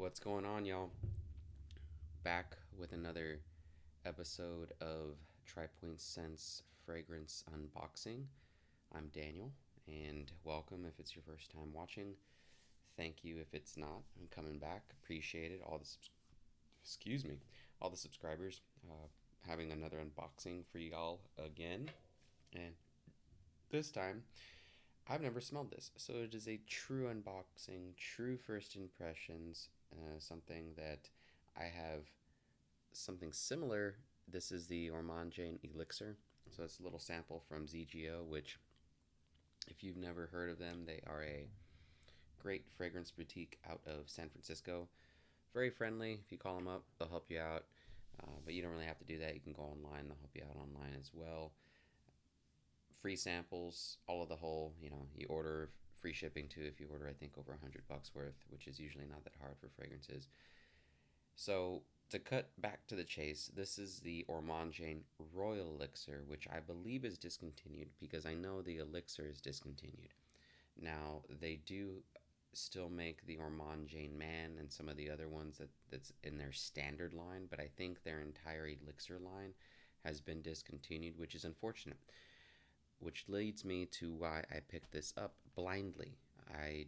What's going on, y'all? Back with another episode of TriPoint Sense Fragrance Unboxing. I'm Daniel, and welcome if it's your first time watching. Thank you if it's not. I'm coming back. Appreciate it. All the subscribers. Having another unboxing for y'all again, and this time I've never smelled this, so it is a true unboxing, true first impressions. Something that I have something similar. This is the Ormonde Elixir. So it's a little sample from ZGO, which, if you've never heard of them, they are a great fragrance boutique out of San Francisco. Very friendly. If you call them up, they'll help you out. But you don't really have to do that. You can go online. They'll help you out online as well. Free samples, all of the whole, you order free shipping too if you order, I think, over $100 worth, which is usually not that hard for fragrances. So, to cut back to the chase, this is the Ormonde Royal Elixir, which I believe is discontinued because I know the Elixir is discontinued. Now, they do still make the Ormonde Man and some of the other ones that's in their standard line, but I think their entire Elixir line has been discontinued, which is unfortunate. Which leads me to why I picked this up blindly. I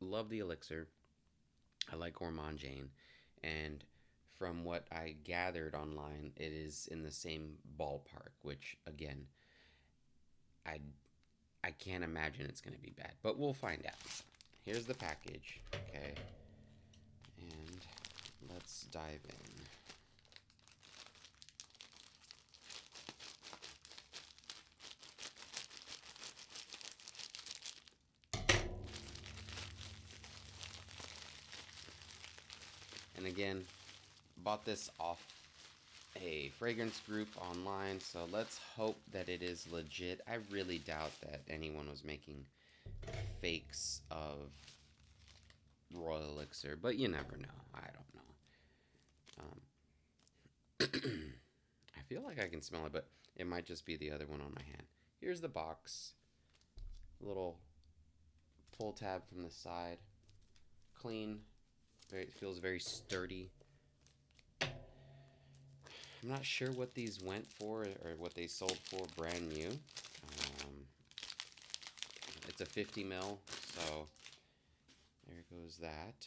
love the Elixir. I like Ormonde, and from what I gathered online, it is in the same ballpark. Which again, I I can't imagine it's going to be bad, but we'll find out. Here's the package, okay, and let's dive in. And again, bought this off a fragrance group online, so let's hope that it is legit. I really doubt that anyone was making fakes of Royal Elixir, but you never know. I don't know. I feel like I can smell it, but it might just be the other one on my hand. Here's the box. Little pull tab from the side. Clean. It feels very sturdy. I'm not sure what these went for or what they sold for brand new. It's a 50 mil, so there goes that.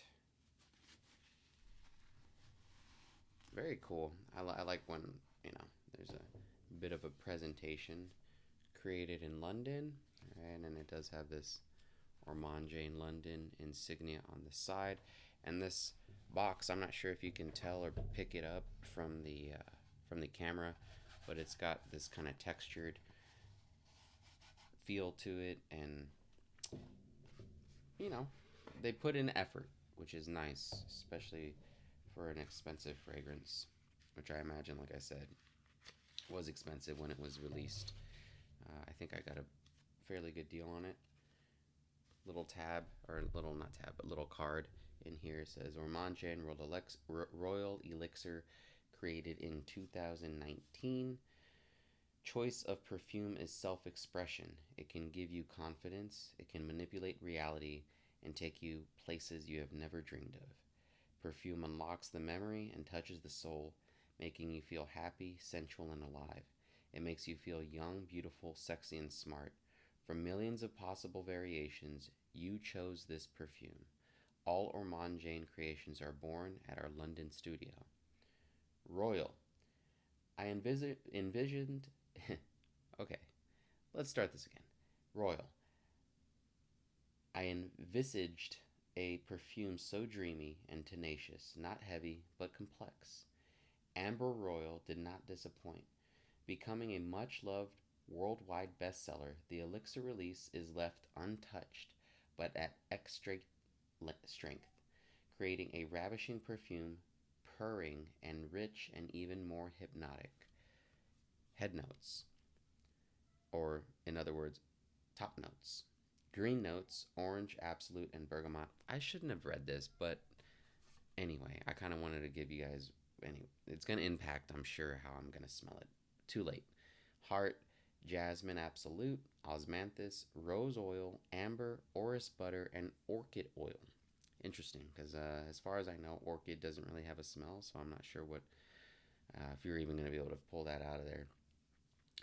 Very cool. I like when, there's a bit of a presentation created in London, right? And it does have this Ormonde London insignia on the side. And this box, I'm not sure if you can tell or pick it up from the camera, but it's got this kind of textured feel to it, and they put in effort, which is nice, especially for an expensive fragrance, which I imagine, like I said, was expensive when it was released. I think I got a fairly good deal on it. Little tab, or little, not tab, but little card in here says Ormonde Royal Elixir, created in 2019. Choice of perfume is self-expression. It can give you confidence, it can manipulate reality, and take you places you have never dreamed of. Perfume unlocks the memory and touches the soul, making you feel happy, sensual, and alive. It makes you feel young, beautiful, sexy, and smart. From millions of possible variations, you chose this perfume. All Ormonde creations are born at our London studio. Royal. I envisioned. Okay, let's start this again. Royal. I envisaged a perfume so dreamy and tenacious, not heavy, but complex. Amber Royal did not disappoint. Becoming a much loved worldwide bestseller, the Elixir release is left untouched, but at extra strength, creating a ravishing perfume, purring and rich and even more hypnotic. Head notes, or in other words, top notes. Green notes, orange, absolute, and bergamot. I shouldn't have read this, but anyway, I kind of wanted to give you guys. Anyway, it's going to impact, I'm sure, how I'm going to smell it. Too late. Heart, jasmine absolute, osmanthus, rose oil, amber, orris butter, and orchid oil. Interesting, because as far as I know, orchid doesn't really have a smell, so I'm not sure what if you're even going to be able to pull that out of there.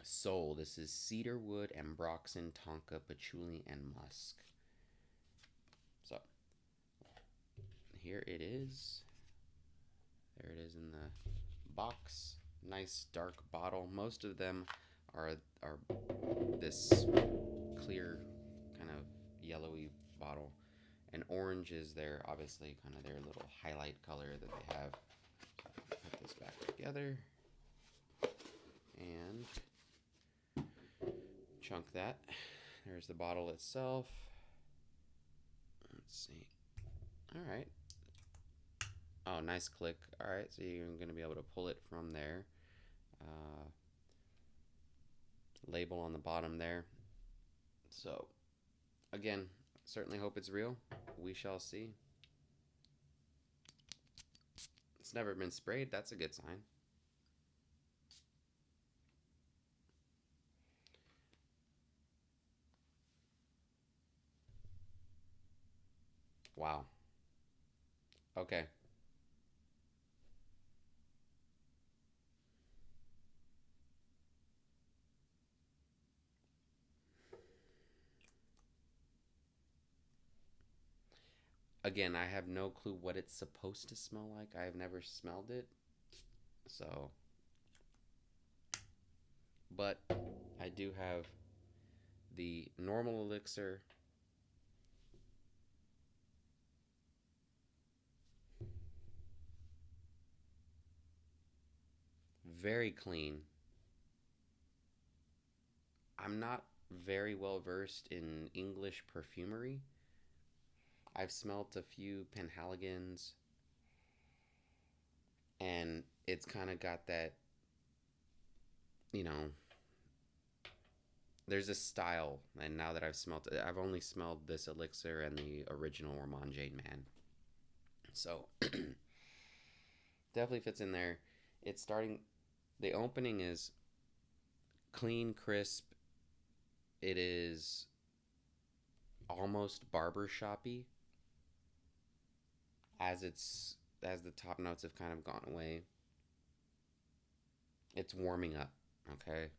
Soul. This is cedarwood, ambroxan, tonka, patchouli, and musk. So here it is. There it is in the box. Nice dark bottle. Most of them are this clear kind of yellowy bottle, and orange is their obviously kind of their little highlight color that they have. Put this back together and chunk that. There's the bottle itself. Let's see. All right. Oh, nice click. All right, so you're going to be able to pull it from there. Label on the bottom there. So, again, certainly hope it's real. We shall see. It's never been sprayed. That's a good sign. Wow. Okay. Again, I have no clue what it's supposed to smell like. I have never smelled it. So, but I do have the normal elixir. Very clean. I'm not very well versed in English perfumery. I've smelt a few Penhaligons, and it's kind of got that, you know, there's a style. And now that I've smelt it, I've only smelled this elixir and the original Ormonde Jayne Man. So definitely fits in there. It's starting, the opening is clean, crisp. It is almost barbershoppy as the top notes have kind of gone away. It's warming up, okay?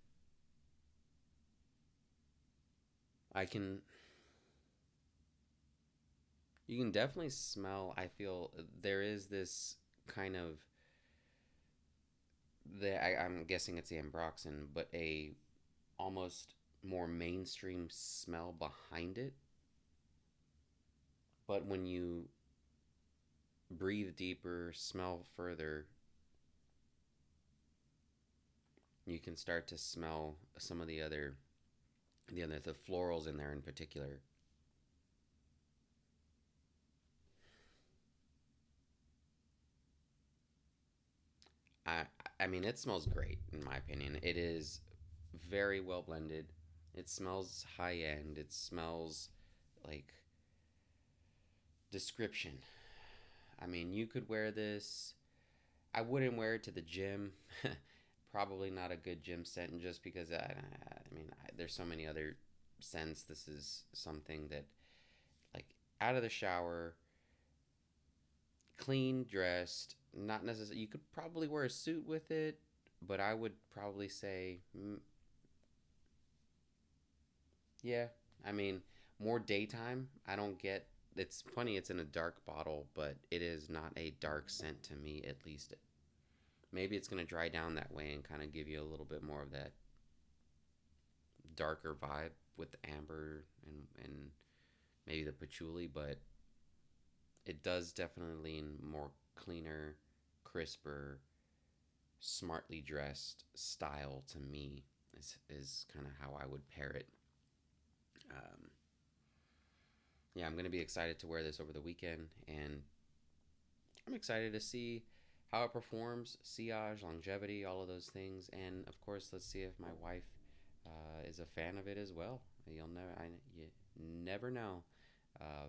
I can You can definitely smell, I feel there is this kind of I'm guessing it's the ambroxan, but a almost more mainstream smell behind it. But when you breathe deeper, smell further, you can start to smell some of the florals in there in particular. I I mean it smells great in my opinion. It is very well blended. It smells high end. It smells like description. I mean, you could wear this. I wouldn't wear it to the gym. Probably not a good gym scent, just because there's so many other scents. This is something that, like, out of the shower, clean dressed. Not necessarily. You could probably wear a suit with it, but I would probably say, yeah. I mean, more daytime. I don't get. It's funny. It's in a dark bottle, but it is not a dark scent to me. At least maybe it's going to dry down that way and kind of give you a little bit more of that darker vibe with the amber and maybe the patchouli, but it does definitely lean more cleaner, crisper, smartly dressed style to me. Is kind of how I would pair it. Um, yeah, I'm gonna be excited to wear this over the weekend, and I'm excited to see how it performs, sillage, longevity, all of those things, and of course, let's see if my wife is a fan of it as well. You never know.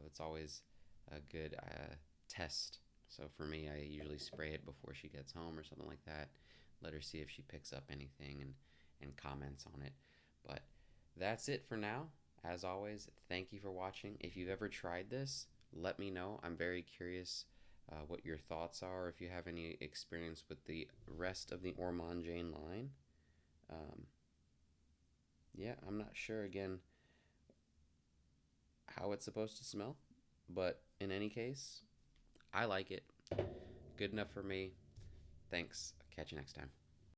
It's always a good test. So for me, I usually spray it before she gets home or something like that. Let her see if she picks up anything and comments on it. But that's it for now. As always, thank you for watching. If you've ever tried this, let me know. I'm very curious what your thoughts are, if you have any experience with the rest of the Ormonde Jayne line. Um, yeah, I'm not sure again how it's supposed to smell, but in any case, I like it. Good enough for me. Thanks. Catch you next time.